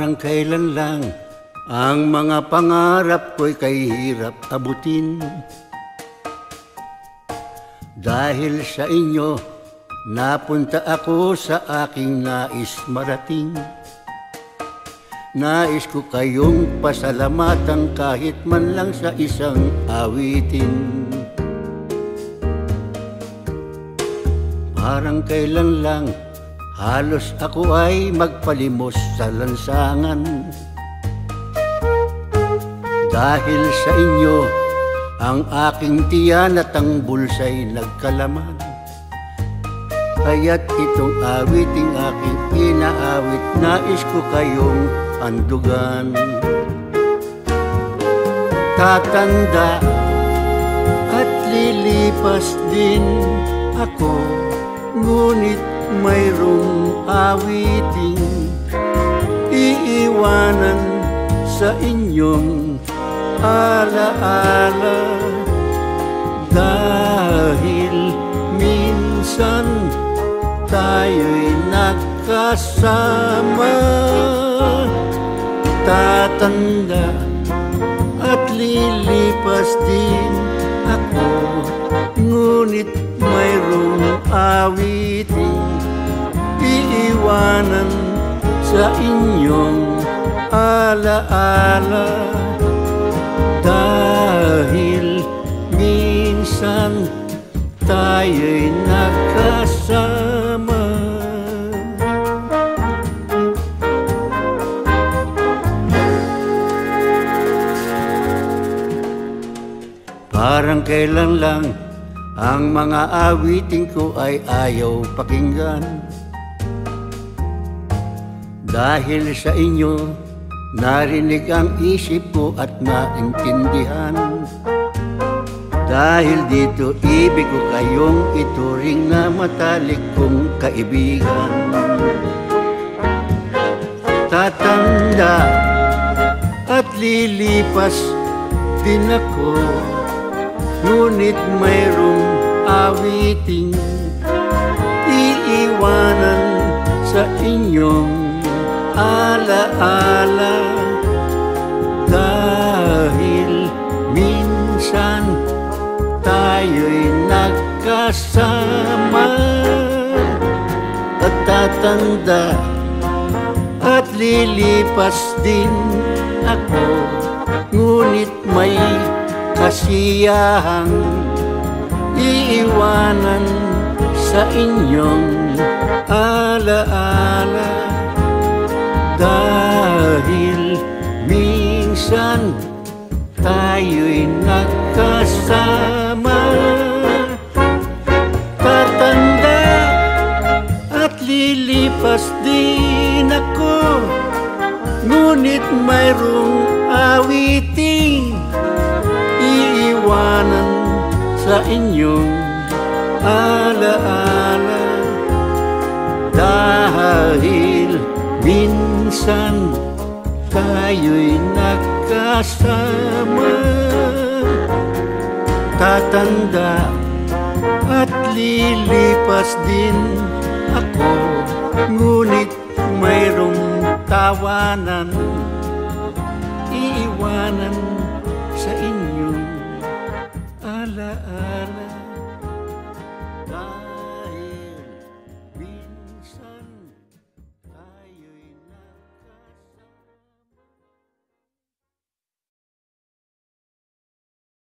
Parang kailan lang ang mga pangarap ko'y kahirap abutin. Dahil sa inyo, napunta ako sa aking nais marating. Nais ko kayong pasalamatan kahit man lang sa isang awitin. Parang kailan lang halos ako ay magpalimos sa lansangan. Dahil sa inyo, ang aking tiyan at ang bulsa'y nagkalaman. Kaya't itong awiting aking inaawit, nais ko kayong andugan. Tatanda at lilipas din ako, ngunit mayroong awiting iiwanan sa inyong alaala. Dahil minsan tayo'y nagkasama. Tatanda at lilipas din ako, ngunit mayroong awiting iiwanan sa inyong alaala. Dahil minsan tayo'y nagkasama. Parang kailan lang ang mga awiting ko ay ayaw pakinggan. Dahil sa inyo, narinig ang isip ko at naintindihan. Dahil dito, ibig ko kayong ituring na matalik kong kaibigan. Tatanda at lilipas din ako, ngunit mayroong awiting iiwanan sa inyong alaala. Dahil minsan tayo'y nagkasama. At tatanda at lilipas din ako, ngunit may kasiyahang iiwanan sa inyong alaala. Dahil minsan tayo'y nagkasama. Tatanda at lilipas din ako, ngunit mayroong awiting iiwanan sa inyong alaala. Dahil minsan tayo'y nagkasama. Tatanda at lilipas din ako, ngunit mayroong tawanan iiwanan sa inyong alaala.